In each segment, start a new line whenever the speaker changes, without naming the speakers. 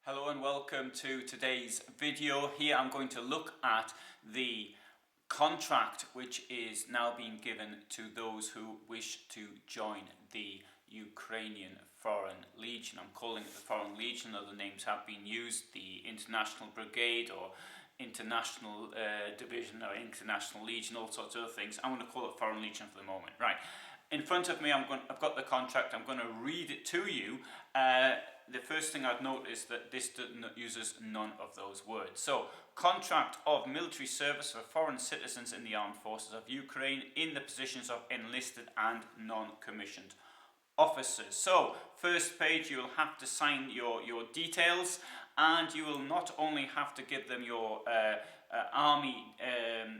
Hello and welcome to today's video. Here I'm going to look at the contract which is now being given to those who wish to join the Ukrainian Foreign Legion. I'm calling it the Foreign Legion, other names have been used, the International Brigade or International Division or International Legion, all sorts of other things. I'm going to call it Foreign Legion for the moment. Right. In front of me I've got the contract. I'm going to read it to you. The first thing I'd note is that this uses none of those words. So, contract of military service for foreign citizens in the armed forces of Ukraine in the positions of enlisted and non-commissioned officers. So, first page, you will have to sign your details, and you will not only have to give them your army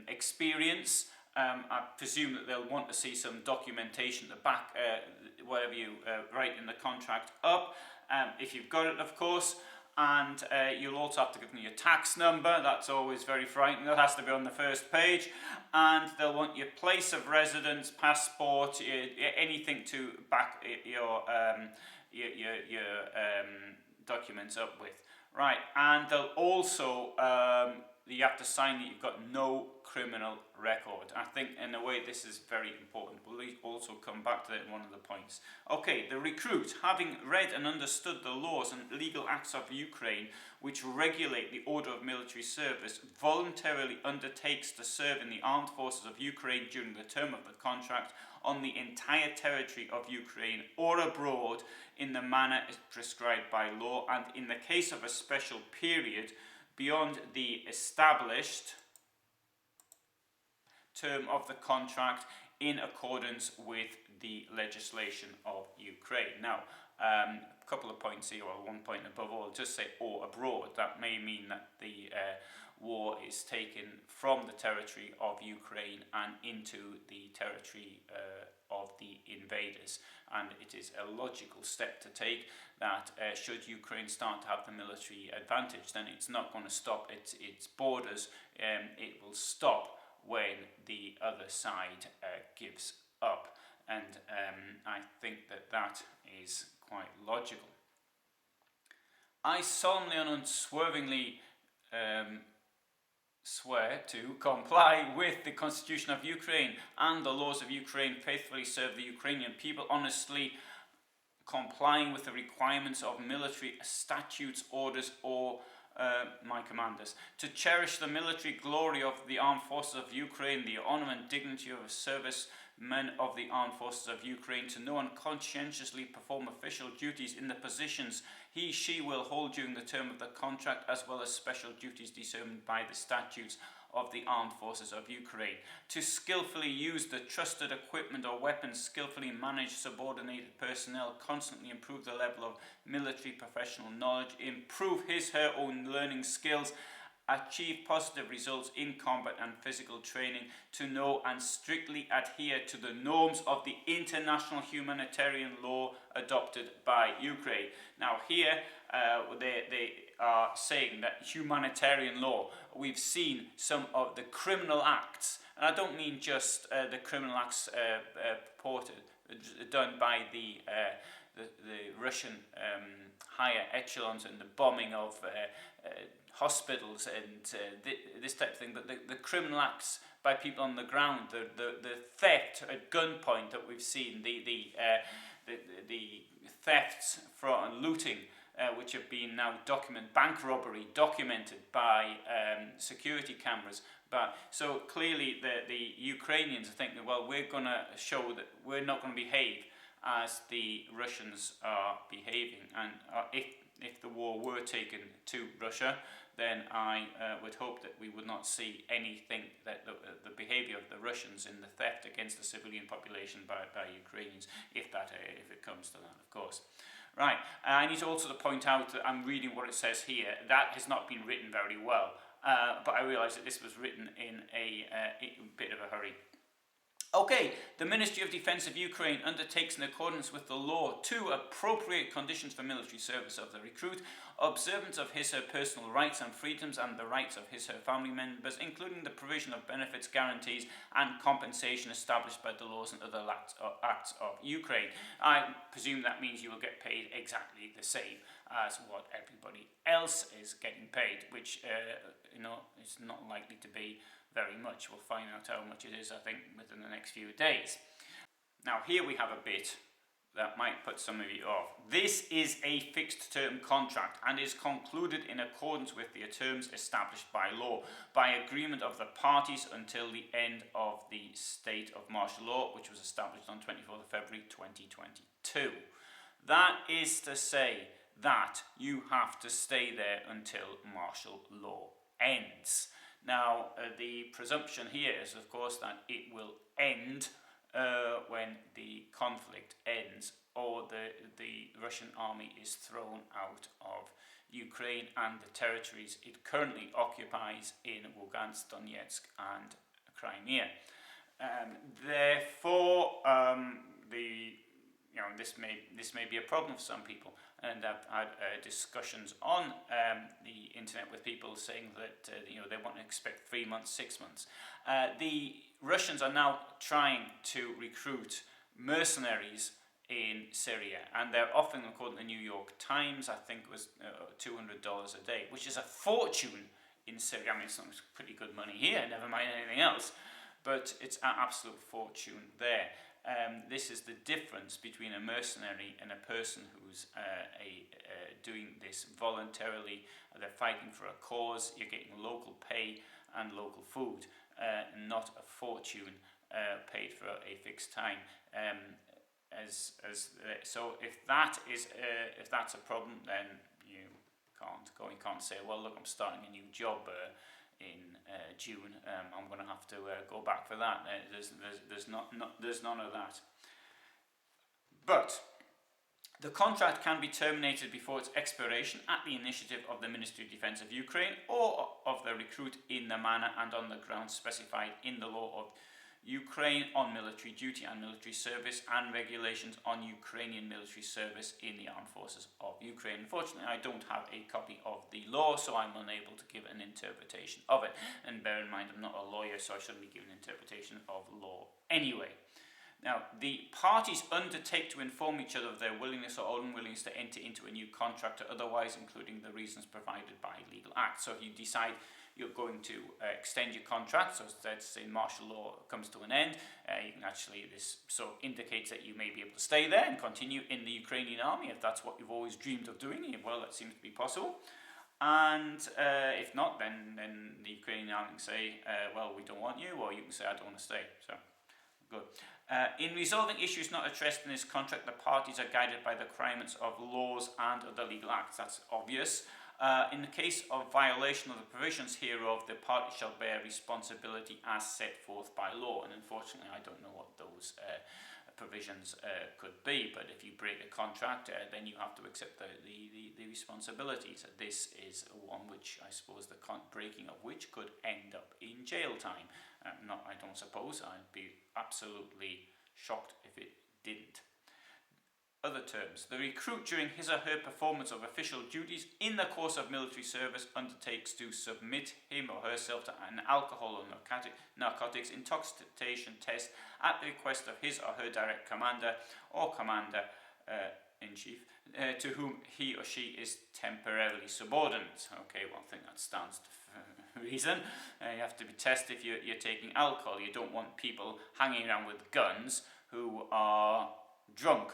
experience. I presume that they'll want to see some documentation to back whatever you write in the contract up, if you've got it, of course. And you'll also have to give them your tax number. That's always very frightening. That has to be on the first page. And they'll want your place of residence, passport, anything to back your documents up with. Right, and they'll also you have to sign that you've got no criminal record. I think in a way this is very important. We'll also come back to that in one of the points. Okay, the recruit, having read and understood the laws and legal acts of Ukraine which regulate the order of military service, voluntarily undertakes to serve in the armed forces of Ukraine during the term of the contract on the entire territory of Ukraine or abroad in the manner prescribed by law, and in the case of a special period beyond the established term of the contract in accordance with the legislation of Ukraine. Now, a couple of points here, or one point above all, just say or abroad. That may mean that the war is taken from the territory of Ukraine and into the territory of the invaders, and it is a logical step to take that should Ukraine start to have the military advantage, then it's not going to stop its borders. It will stop when the other side gives up, and I think that is quite logical. I solemnly and unswervingly swear to comply with the Constitution of Ukraine and the laws of Ukraine, faithfully serve the Ukrainian people, honestly complying with the requirements of military statutes, orders, or my commanders, to cherish the military glory of the armed forces of Ukraine, the honor and dignity of servicemen of the armed forces of Ukraine, to know and conscientiously perform official duties in the positions she will hold during the term of the contract, as well as special duties determined by the statutes of the armed forces of Ukraine, to skillfully use the trusted equipment or weapons, skillfully manage subordinated personnel, constantly improve the level of military professional knowledge, improve her own learning skills, achieve positive results in combat and physical training, to know and strictly adhere to the norms of the international humanitarian law adopted by Ukraine. Now here they are saying that humanitarian law, we've seen some of the criminal acts, and I don't mean just the criminal acts done by the Russian higher echelons and the bombing of hospitals and this type of thing, but the criminal acts by people on the ground, the theft at gunpoint that we've seen, the thefts from looting, which have been now documented, bank robbery documented by security cameras. But so clearly the Ukrainians are thinking, well, we're going to show that we're not going to behave as the Russians are behaving, and if the war were taken to Russia, then I would hope that we would not see anything that the behaviour of the Russians in the theft against the civilian population by Ukrainians, if it comes to that, of course. Right, I need also to point out that I'm reading what it says here. That has not been written very well, but I realise that this was written in a bit of a hurry. Okay, the Ministry of Defence of Ukraine undertakes in accordance with the law to appropriate conditions for military service of the recruit, observance of his/her personal rights and freedoms and the rights of his/her family members, including the provision of benefits, guarantees and compensation established by the laws and other acts of Ukraine. I presume that means you will get paid exactly the same as what everybody else is getting paid, which is not likely to be very much. We'll find out how much it is, I think, within the next few days. Now here we have a bit that might put some of you off. This is a fixed term contract and is concluded in accordance with the terms established by law, by agreement of the parties until the end of the state of martial law, which was established on 24th of February 2022. That is to say that you have to stay there until martial law ends. Now, the presumption here is, of course, that it will end when the conflict ends or the Russian army is thrown out of Ukraine and the territories it currently occupies in Luhansk, Donetsk and Crimea. Therefore, this may be a problem for some people, and I've had discussions on the internet with people saying that they want to expect 3 months, 6 months. The Russians are now trying to recruit mercenaries in Syria, and they're offering, according to the New York Times, I think it was $200 a day, which is a fortune in Syria. I mean, it's pretty good money here, never mind anything else, but it's an absolute fortune there. This is the difference between a mercenary and a person who's doing this voluntarily. They're fighting for a cause. You're getting local pay and local food, not a fortune paid for a fixed time. So if that's a problem, then you can't say, well, look, I'm starting a new job in June. I'm going to have to go back for that. There's none of that. But the contract can be terminated before its expiration at the initiative of the Ministry of Defence of Ukraine or of the recruit in the manner and on the grounds specified in the law of Ukraine on military duty and military service and regulations on Ukrainian military service in the armed forces of Ukraine. Unfortunately, I don't have a copy of the law, so I'm unable to give an interpretation of it. And bear in mind, I'm not a lawyer, so I shouldn't be giving an interpretation of law anyway. Now, the parties undertake to inform each other of their willingness or unwillingness to enter into a new contract or otherwise, including the reasons provided by legal acts. So if you decide you're going to extend your contract, so let's say martial law comes to an end, you can actually, this sort of indicates that you may be able to stay there and continue in the Ukrainian army if that's what you've always dreamed of doing. Well, that seems to be possible. And if not, then the Ukrainian army can say, well, we don't want you, or you can say, I don't want to stay. So, good. In resolving issues not addressed in this contract, the parties are guided by the requirements of laws and other legal acts. That's obvious. In the case of violation of the provisions hereof, the party shall bear responsibility as set forth by law. And unfortunately, I don't know what those provisions could be. But if you break a contract, then you have to accept the responsibilities. This is one which I suppose the breaking of which could end up in jail time. I don't suppose. I'd be absolutely shocked if it didn't. Other terms. The recruit during his or her performance of official duties in the course of military service undertakes to submit him or herself to an alcohol or narcotics intoxication test at the request of his or her direct commander or commander-in-chief to whom he or she is temporarily subordinate. Okay, well, I think that stands to reason. You have to be tested if you're taking alcohol. You don't want people hanging around with guns who are drunk.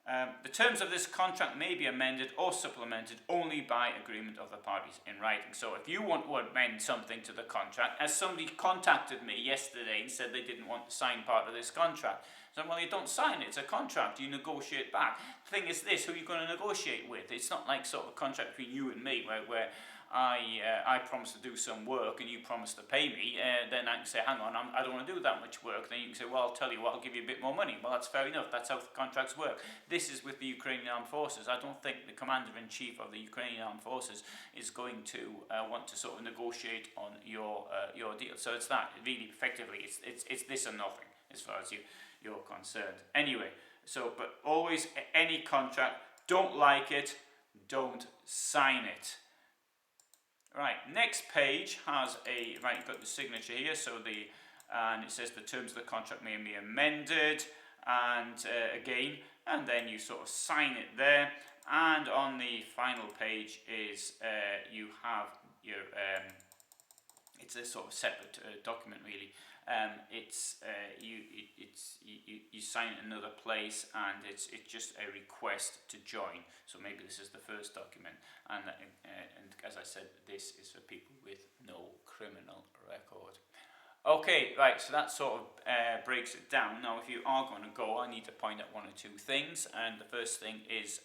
The terms of this contract may be amended or supplemented only by agreement of the parties in writing. So if you want to amend something to the contract, as somebody contacted me yesterday and said they didn't want to sign part of this contract, so well, you don't sign it, it's a contract, you negotiate back. The thing is this, who are you going to negotiate with? It's not like sort of a contract between you and me where I promise to do some work and you promise to pay me, then I can say, hang on, I don't want to do that much work. Then you can say, well, I'll tell you what, I'll give you a bit more money. Well, that's fair enough. That's how contracts work. This is with the Ukrainian Armed Forces. I don't think the Commander-in-Chief of the Ukrainian Armed Forces is going to want to sort of negotiate on your deal. So it's that, really, effectively, it's this or nothing. as far as you're concerned. Anyway, so, but always any contract, don't like it, don't sign it. Right, next page has right, you've got the signature here, so and it says the terms of the contract may be amended, and again, and then you sort of sign it there. And on the final page is you have your it's a sort of separate document really. You sign it in another place, and it's just a request to join. So maybe this is the first document, and as I said, this is for people with no criminal record. Okay, right, so that sort of breaks it down. Now, if you are going to go, I need to point out one or two things, and the first thing is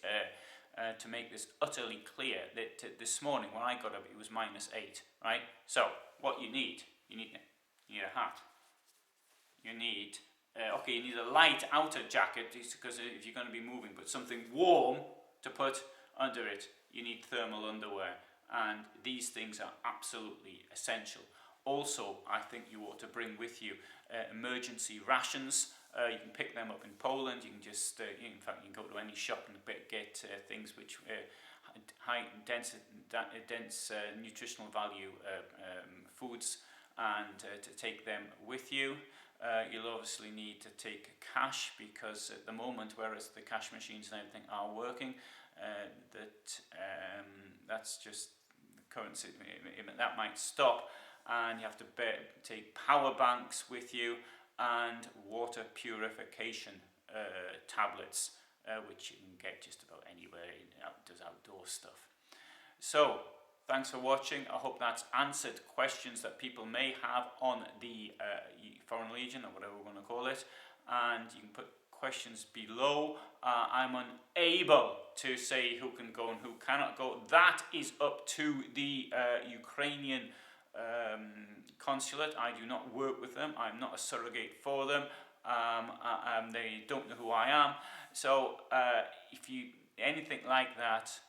to make this utterly clear that this morning when I got up, it was -8, right? So, what you need a hat. You need, you need a light outer jacket, because if you're going to be moving, but something warm to put under it. You need thermal underwear, and these things are absolutely essential. Also, I think you ought to bring with you emergency rations. You can pick them up in Poland. You can just, in fact, you can go to any shop and get things which high dense nutritional value foods, and to take them with you. You'll obviously need to take cash, because at the moment, whereas the cash machines and everything are working, that's just the current situation. That might stop, and you have to take power banks with you, and water purification tablets, which you can get just about anywhere does outdoor stuff. So, thanks for watching. I hope that's answered questions that people may have on the Foreign Legion, or whatever we're going to call it, and you can put questions below. I'm unable to say who can go and who cannot go. That is up to the Ukrainian consulate. I do not work with them. I'm not a surrogate for them. They don't know who I am. So if you anything like that,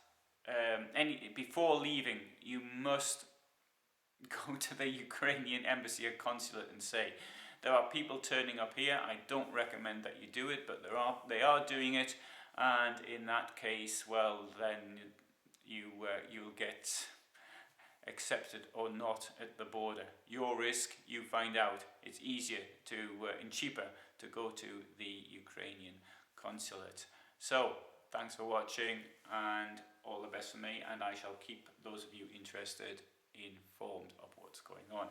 before leaving, you must go to the Ukrainian embassy or consulate and say, there are people turning up here. I don't recommend that you do it, but they are doing it, and in that case, well, then you'll get accepted or not at the border. Your risk, you find out. It's easier and cheaper to go to the Ukrainian consulate. So, thanks for watching, and all the best for me, and I shall keep those of you interested informed of what's going on.